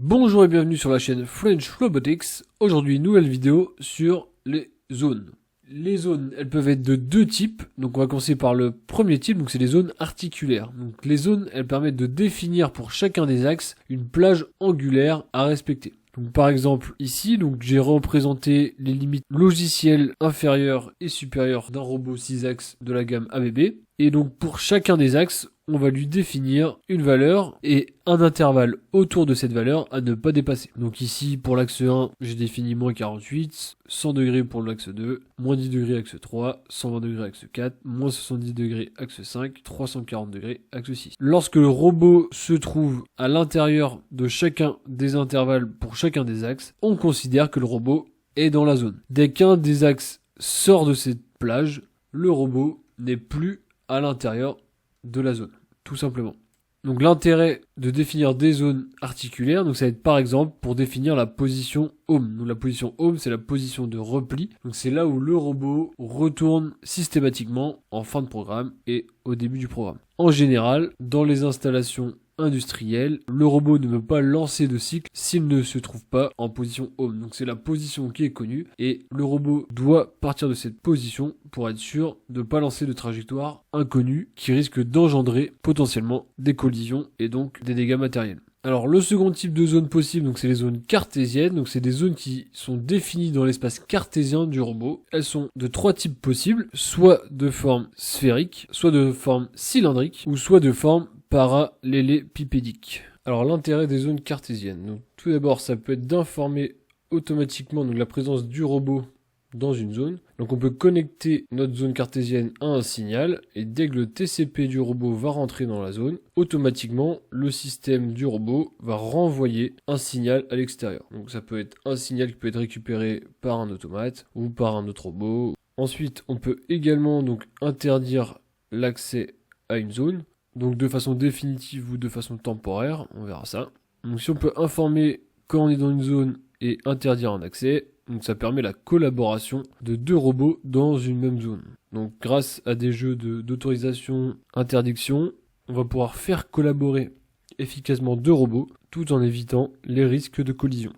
Bonjour et bienvenue sur la chaîne French Robotics. Aujourd'hui, nouvelle vidéo sur les zones. Les zones, elles peuvent être de deux types. Donc on va commencer par le premier type, donc c'est les zones articulaires. Donc les zones, elles permettent de définir pour chacun des axes une plage angulaire à respecter. Donc par exemple ici, donc j'ai représenté les limites logicielles inférieures et supérieures d'un robot 6 axes de la gamme ABB. Et donc pour chacun des axes, on va lui définir une valeur et un intervalle autour de cette valeur à ne pas dépasser. Donc ici, pour l'axe 1, j'ai défini moins 48, 100 degrés pour l'axe 2, moins 10 degrés axe 3, 120 degrés axe 4, moins 70 degrés axe 5, 340 degrés axe 6. Lorsque le robot se trouve à l'intérieur de chacun des intervalles pour chacun des axes, on considère que le robot est dans la zone. Dès qu'un des axes sort de cette plage, le robot n'est plus à l'intérieur de la zone, tout simplement. Donc l'intérêt de définir des zones articulaires, donc ça va être par exemple pour définir la position home. Donc la position home, c'est la position de repli. Donc c'est là où le robot retourne systématiquement en fin de programme et au début du programme. En général, dans les installations industriel, le robot ne peut pas lancer de cycle s'il ne se trouve pas en position home. Donc c'est la position qui est connue et le robot doit partir de cette position pour être sûr de ne pas lancer de trajectoire inconnue qui risque d'engendrer potentiellement des collisions et donc des dégâts matériels. Alors le second type de zone possible, donc c'est les zones cartésiennes, donc c'est des zones qui sont définies dans l'espace cartésien du robot. Elles sont de trois types possibles, soit de forme sphérique, soit de forme cylindrique, ou soit de forme parallélépipédique. Alors l'intérêt des zones cartésiennes. Donc, tout d'abord, ça peut être d'informer automatiquement donc, la présence du robot dans une zone. Donc on peut connecter notre zone cartésienne à un signal et dès que le TCP du robot va rentrer dans la zone, automatiquement le système du robot va renvoyer un signal à l'extérieur. Donc ça peut être un signal qui peut être récupéré par un automate ou par un autre robot. Ensuite, on peut également donc interdire l'accès à une zone. Donc de façon définitive ou de façon temporaire, on verra ça. Donc si on peut informer quand on est dans une zone et interdire un accès, donc ça permet la collaboration de deux robots dans une même zone. Donc grâce à des jeux d'autorisation, interdiction, on va pouvoir faire collaborer efficacement deux robots tout en évitant les risques de collision.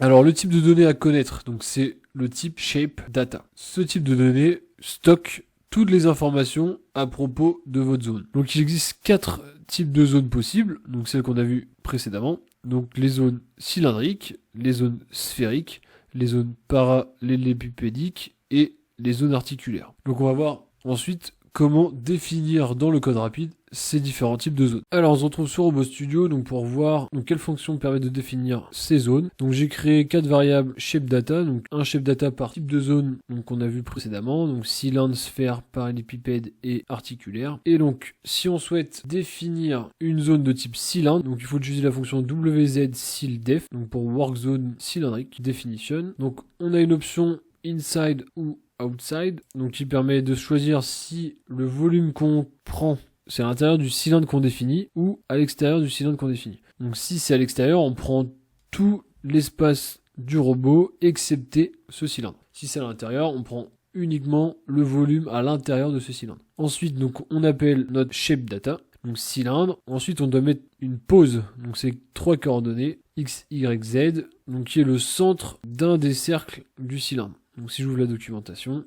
Alors le type de données à connaître, donc c'est le type Shape Data. Ce type de données stocke toutes les informations à propos de votre zone. Donc il existe 4 types de zones possibles, donc celles qu'on a vues précédemment. Donc les zones cylindriques, les zones sphériques, les zones parallélépipédiques et les zones articulaires. Donc on va voir ensuite comment définir dans le code rapide ces différents types de zones. Alors on se retrouve sur Robot Studio donc pour voir donc, quelle fonction permet de définir ces zones. Donc j'ai créé 4 variables shape data, donc un shape data par type de zone donc qu'on a vu précédemment, donc cylindre, sphère, parallélépipède et articulaire. Et donc si on souhaite définir une zone de type cylindre, donc il faut utiliser la fonction wzCylDef donc pour work zone cylindrique definition. Donc on a une option inside ou outside, donc qui permet de choisir si le volume qu'on prend c'est à l'intérieur du cylindre qu'on définit ou à l'extérieur du cylindre qu'on définit. Donc si c'est à l'extérieur, on prend tout l'espace du robot excepté ce cylindre. Si c'est à l'intérieur, on prend uniquement le volume à l'intérieur de ce cylindre. Ensuite, donc on appelle notre shape data, donc cylindre. Ensuite, on doit mettre une pose, donc c'est 3 coordonnées x, y, z, donc qui est le centre d'un des cercles du cylindre. Donc si j'ouvre la documentation,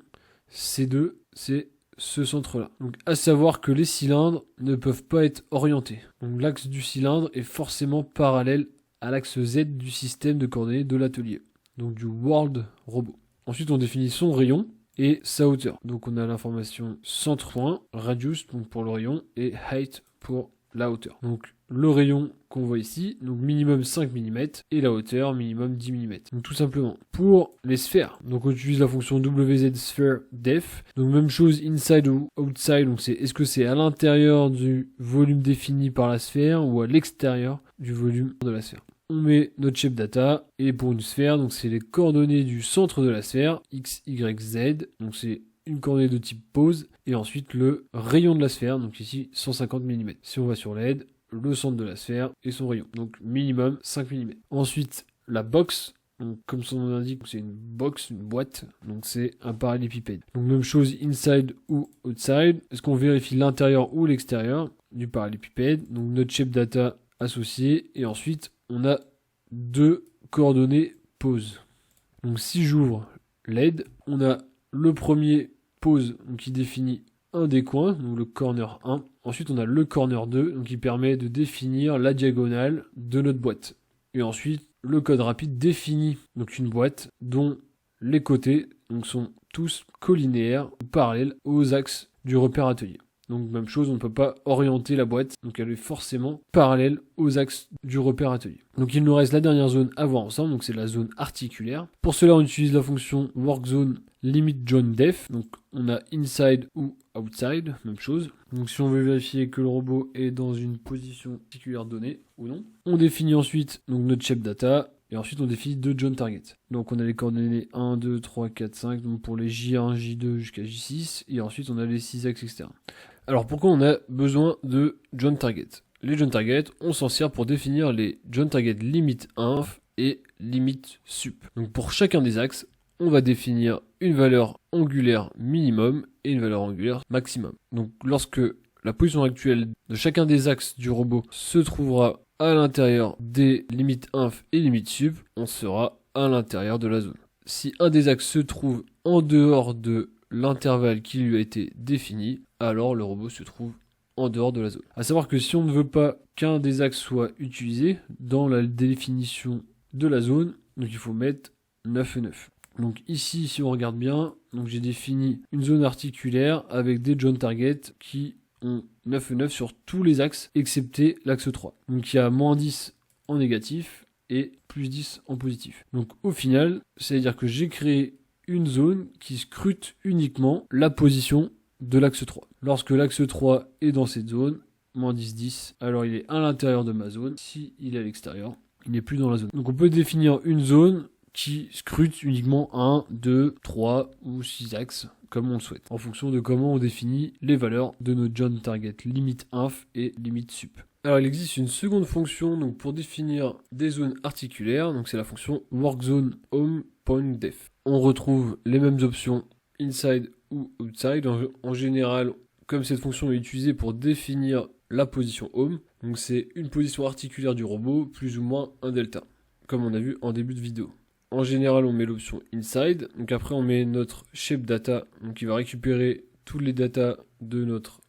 C2, c'est ce centre-là. Donc à savoir que les cylindres ne peuvent pas être orientés. Donc l'axe du cylindre est forcément parallèle à l'axe Z du système de coordonnées de l'atelier. Donc du World Robot. Ensuite on définit son rayon et sa hauteur. Donc on a l'information centre point, radius donc pour le rayon et height pour la hauteur. Donc le rayon qu'on voit ici, donc minimum 5 mm et la hauteur minimum 10 mm. Donc tout simplement. Pour les sphères, donc on utilise la fonction wzSphereDef. Donc même chose inside ou outside, donc c'est est-ce que c'est à l'intérieur du volume défini par la sphère ou à l'extérieur du volume de la sphère. On met notre shape data et pour une sphère, donc c'est les coordonnées du centre de la sphère, x, y, z, donc c'est une coordonnée de type pose et ensuite le rayon de la sphère, donc ici 150 mm. Si on va sur l'aide, le centre de la sphère et son rayon, donc minimum 5 mm. Ensuite, la box, donc comme son nom l'indique, c'est une box, une boîte, donc c'est un parallélépipède. Donc même chose inside ou outside, est-ce qu'on vérifie l'intérieur ou l'extérieur du parallélépipède, donc notre shape data associé, et ensuite on a de coordonnées pause. Donc si j'ouvre l'aide, on a le premier pause donc qui définit un des coins, donc le corner 1. Ensuite on a le corner 2 donc qui permet de définir la diagonale de notre boîte. Et ensuite le code rapide définit donc une boîte dont les côtés donc, sont tous collinéaires ou parallèles aux axes du repère atelier. Donc même chose, on ne peut pas orienter la boîte, donc elle est forcément parallèle aux axes du repère atelier. Donc il nous reste la dernière zone à voir ensemble, donc c'est la zone articulaire. Pour cela on utilise la fonction workZone limit join def, donc on a inside ou outside, même chose. Donc si on veut vérifier que le robot est dans une position articulaire donnée ou non, on définit ensuite donc notre shape data. Et ensuite, on définit deux join targets. Donc, on a les coordonnées 1, 2, 3, 4, 5. Donc, pour les J1, J2 jusqu'à J6. Et ensuite, on a les 6 axes externes. Alors, pourquoi on a besoin de join target? Les join targets, on s'en sert pour définir les join target limit inf et limit sup. Donc, pour chacun des axes, on va définir une valeur angulaire minimum et une valeur angulaire maximum. Donc, lorsque la position actuelle de chacun des axes du robot se trouvera à l'intérieur des limites inf et limites sup, on sera à l'intérieur de la zone. Si un des axes se trouve en dehors de l'intervalle qui lui a été défini, alors le robot se trouve en dehors de la zone. A savoir que si on ne veut pas qu'un des axes soit utilisé dans la définition de la zone, donc il faut mettre 9 et 9. Donc ici, si on regarde bien, donc j'ai défini une zone articulaire avec des join targets qui ont 9 et 9 sur tous les axes, excepté l'axe 3. Donc il y a moins 10 en négatif et plus 10 en positif. Donc au final, c'est-à-dire que j'ai créé une zone qui scrute uniquement la position de l'axe 3. Lorsque l'axe 3 est dans cette zone, moins 10, 10, alors il est à l'intérieur de ma zone. Si il est à l'extérieur, il n'est plus dans la zone. Donc on peut définir une zone qui scrute uniquement 1, 2, 3 ou 6 axes, comme on le souhaite, en fonction de comment on définit les valeurs de nos join target limit inf et limit sup. Alors il existe une seconde fonction donc pour définir des zones articulaires, donc c'est la fonction workZone home.def. On retrouve les mêmes options inside ou outside. En général, comme cette fonction est utilisée pour définir la position home, donc c'est une position articulaire du robot plus ou moins un delta, comme on a vu en début de vidéo. En général, on met l'option inside. Donc après, on met notre shape data, donc qui va récupérer tous les datas de notre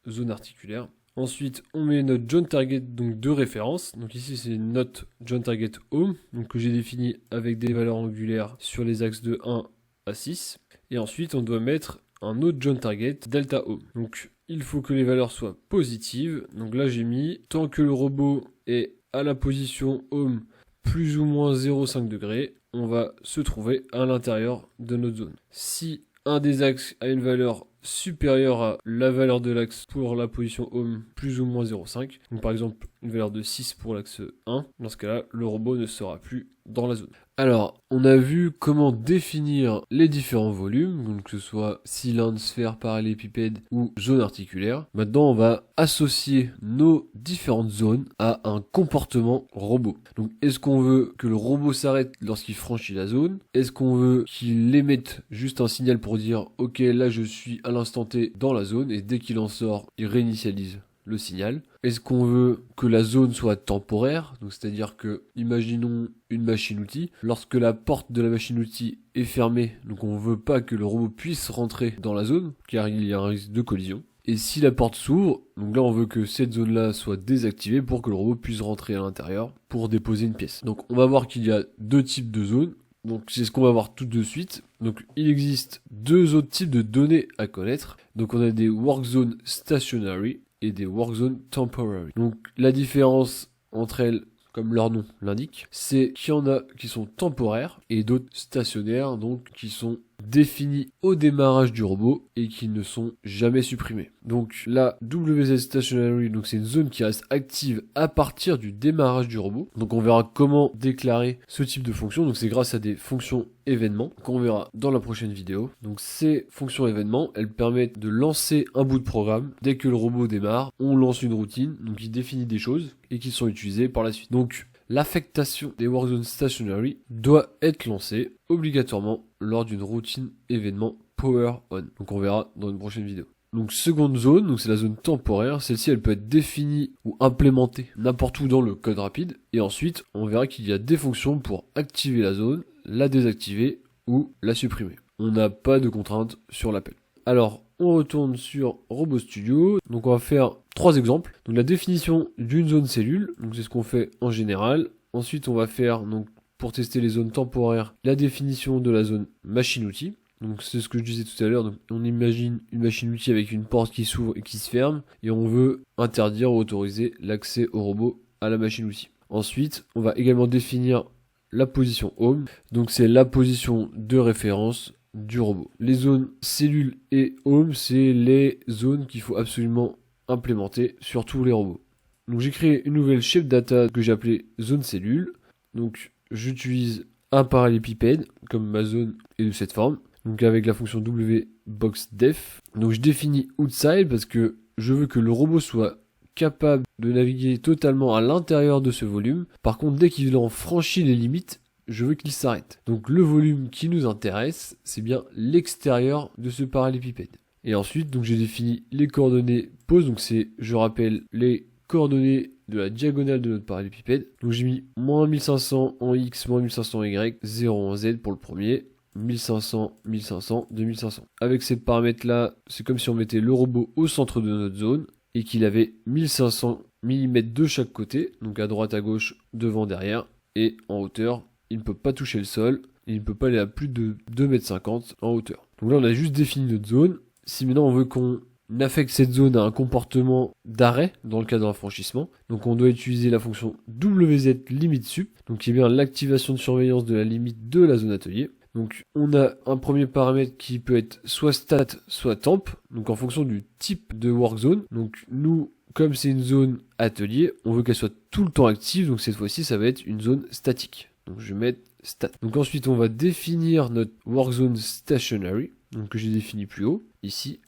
zone articulaire. Ensuite, on met notre join target donc de référence. Donc ici, c'est notre join target home, donc que j'ai défini avec des valeurs angulaires sur les axes de 1 à 6. Et ensuite, on doit mettre un autre join target delta home. Donc il faut que les valeurs soient positives. Donc là, j'ai mis tant que le robot est à la position home plus ou moins 0,5 degrés, on va se trouver à l'intérieur de notre zone. Si un des axes a une valeur supérieure à la valeur de l'axe pour la position home plus ou moins 0,5, donc par exemple une valeur de 6 pour l'axe 1, dans ce cas-là, le robot ne sera plus dans la zone. Alors, on a vu comment définir les différents volumes, donc que ce soit cylindre, sphère, parallélépipède ou zone articulaire. Maintenant, on va associer nos différentes zones à un comportement robot. Donc, est-ce qu'on veut que le robot s'arrête lorsqu'il franchit la zone? Est-ce qu'on veut qu'il émette juste un signal pour dire « Ok, là je suis à l'instant T dans la zone » et dès qu'il en sort, il réinitialise le signal. Est-ce qu'on veut que la zone soit temporaire? Donc c'est-à-dire que, imaginons une machine-outil. Lorsque la porte de la machine-outil est fermée, donc on veut pas que le robot puisse rentrer dans la zone, car il y a un risque de collision. Et si la porte s'ouvre, donc là on veut que cette zone-là soit désactivée pour que le robot puisse rentrer à l'intérieur pour déposer une pièce. Donc on va voir qu'il y a deux types de zones. Donc c'est ce qu'on va voir tout de suite. Donc il existe deux autres types de données à connaître. Donc on a des workzone stationary et des workzone temporary. Donc la différence entre elles, comme leur nom l'indique, c'est qu'il y en a qui sont temporaires et d'autres stationnaires, donc qui sont définis au démarrage du robot et qui ne sont jamais supprimés. Donc la WZ Stationary, donc c'est une zone qui reste active à partir du démarrage du robot. Donc on verra comment déclarer ce type de fonction. Donc c'est grâce à des fonctions événements qu'on verra dans la prochaine vidéo. Donc ces fonctions événements, elles permettent de lancer un bout de programme. Dès que le robot démarre, on lance une routine, donc il définit des choses et qui sont utilisées par la suite. Donc l'affectation des workzone stationary doit être lancée obligatoirement lors d'une routine événement power on. Donc on verra dans une prochaine vidéo. Donc seconde zone, donc c'est la zone temporaire, celle-ci elle peut être définie ou implémentée n'importe où dans le code rapide, et ensuite on verra qu'il y a des fonctions pour activer la zone, la désactiver ou la supprimer. On n'a pas de contrainte sur l'appel. Alors on retourne sur Robot Studio, donc on va faire 3 exemples. Donc la définition d'une zone cellule, donc c'est ce qu'on fait en général. Ensuite on va faire, donc pour tester les zones temporaires, la définition de la zone machine-outil. Donc c'est ce que je disais tout à l'heure, donc on imagine une machine-outil avec une porte qui s'ouvre et qui se ferme, et on veut interdire ou autoriser l'accès au robot à la machine-outil. Ensuite, on va également définir la position home, donc c'est la position de référence du robot. Les zones cellules et home, c'est les zones qu'il faut absolument implémenter sur tous les robots. Donc j'ai créé une nouvelle shape data que j'ai appelée zone cellule, donc j'utilise un parallélépipède, comme ma zone est de cette forme. Donc avec la fonction wBoxDef. Donc je définis outside parce que je veux que le robot soit capable de naviguer totalement à l'intérieur de ce volume. Par contre, dès qu'il en franchit les limites, je veux qu'il s'arrête. Donc le volume qui nous intéresse, c'est bien l'extérieur de ce parallélépipède. Et ensuite, donc j'ai défini les coordonnées pose. Donc c'est, je rappelle, les coordonnées de la diagonale de notre parallélépipède. Donc j'ai mis moins 1500 en X, moins 1500 en Y, 0 en Z pour le premier. 1500, 1500, 2500. Avec ces paramètres-là, c'est comme si on mettait le robot au centre de notre zone et qu'il avait 1500 mm de chaque côté, donc à droite, à gauche, devant, derrière, et en hauteur, il ne peut pas toucher le sol, il ne peut pas aller à plus de 2,50 m en hauteur. Donc là, on a juste défini notre zone. Si maintenant on veut qu'on affecte cette zone à un comportement d'arrêt dans le cas d'un franchissement, donc on doit utiliser la fonction WZ_limit_sup, donc qui est bien l'activation de surveillance de la limite de la zone atelier. Donc on a un premier paramètre qui peut être soit stat, soit temp, donc en fonction du type de work zone. Donc nous, comme c'est une zone atelier, on veut qu'elle soit tout le temps active, donc cette fois-ci ça va être une zone statique. Donc je vais mettre stat. Donc ensuite on va définir notre work zone stationary, donc que j'ai défini plus haut, ici,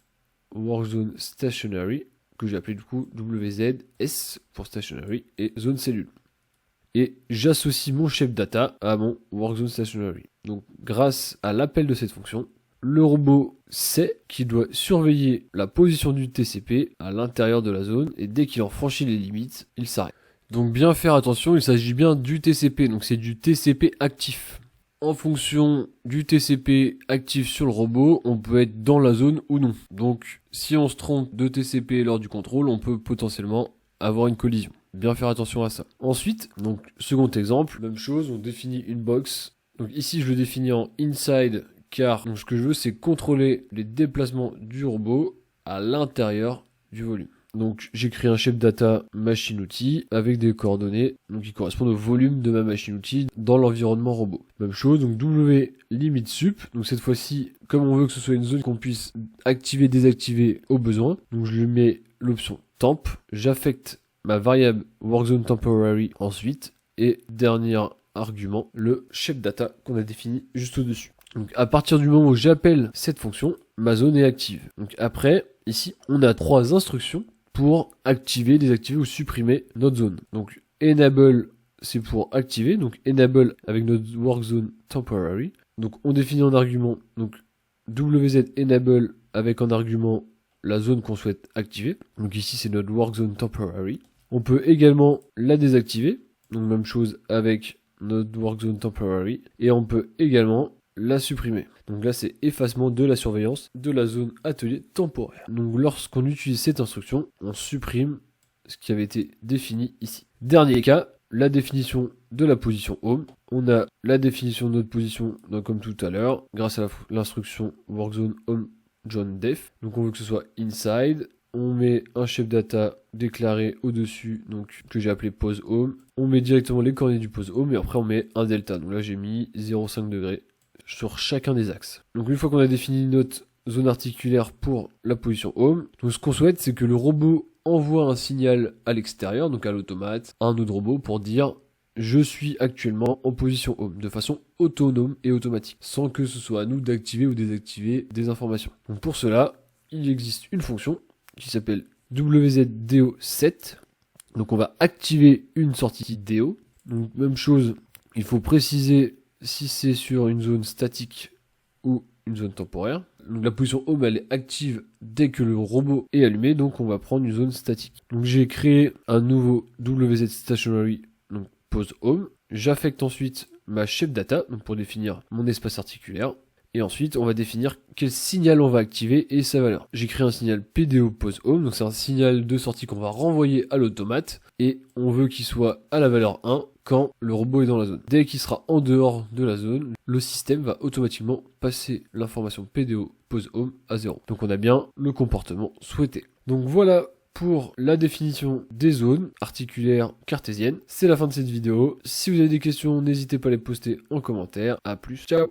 work zone stationary, que j'ai appelé du coup WZS pour stationary, et zone cellule. Et j'associe mon shape data à mon workZone stationary. Donc grâce à l'appel de cette fonction, le robot sait qu'il doit surveiller la position du TCP à l'intérieur de la zone et dès qu'il en franchit les limites, il s'arrête. Donc bien faire attention, il s'agit bien du TCP, donc c'est du TCP actif. En fonction du TCP actif sur le robot, on peut être dans la zone ou non. Donc si on se trompe de TCP lors du contrôle, on peut potentiellement avoir une collision. Bien faire attention à ça. Ensuite, donc second exemple, même chose, on définit une box. Donc ici je le définis en inside car donc, ce que je veux c'est contrôler les déplacements du robot à l'intérieur du volume. Donc j'ai créé un shape data machine outil avec des coordonnées donc qui correspondent au volume de ma machine outil dans l'environnement robot. Même chose, donc wLimitSup. Donc cette fois-ci, comme on veut que ce soit une zone qu'on puisse activer, désactiver au besoin, donc je lui mets l'option temp, j'affecte ma variable workZone temporary ensuite, et dernier argument, le shape data qu'on a défini juste au-dessus. Donc à partir du moment où j'appelle cette fonction, ma zone est active. Donc après, ici, on a 3 instructions pour activer, désactiver ou supprimer notre zone. Donc enable, c'est pour activer, donc enable avec notre workZone temporary. Donc on définit en argument, donc WZ enable avec en argument la zone qu'on souhaite activer. Donc ici c'est notre workZone temporary. On peut également la désactiver, donc même chose avec notre workZone temporary, et on peut également la supprimer. Donc là c'est effacement de la surveillance de la zone atelier temporaire. Donc lorsqu'on utilise cette instruction, on supprime ce qui avait été défini ici. Dernier cas, la définition de la position home. On a la définition de notre position, donc comme tout à l'heure, grâce à l'instruction workZone home John def. Donc on veut que ce soit inside. On met un shape data déclaré au-dessus, donc que j'ai appelé pose home. On met directement les coordonnées du pose home et après on met un delta. Donc là j'ai mis 0,5 degrés sur chacun des axes. Donc une fois qu'on a défini notre zone articulaire pour la position home, donc ce qu'on souhaite c'est que le robot envoie un signal à l'extérieur, donc à l'automate, à un autre robot pour dire je suis actuellement en position home, de façon autonome et automatique, sans que ce soit à nous d'activer ou désactiver des informations. Donc pour cela, il existe une fonction qui s'appelle WZDO7. Donc on va activer une sortie DO. Donc même chose, il faut préciser si c'est sur une zone statique ou une zone temporaire. Donc la position home elle est active dès que le robot est allumé, donc on va prendre une zone statique. Donc j'ai créé un nouveau WZ Stationary, donc pose home. J'affecte ensuite ma shape data, donc pour définir mon espace articulaire. Et ensuite, on va définir quel signal on va activer et sa valeur. J'ai créé un signal PDO pose home, donc c'est un signal de sortie qu'on va renvoyer à l'automate. Et on veut qu'il soit à la valeur 1 quand le robot est dans la zone. Dès qu'il sera en dehors de la zone, le système va automatiquement passer l'information PDO pose home à 0. Donc on a bien le comportement souhaité. Donc voilà pour la définition des zones articulaires cartésiennes. C'est la fin de cette vidéo. Si vous avez des questions, n'hésitez pas à les poster en commentaire. A plus, ciao!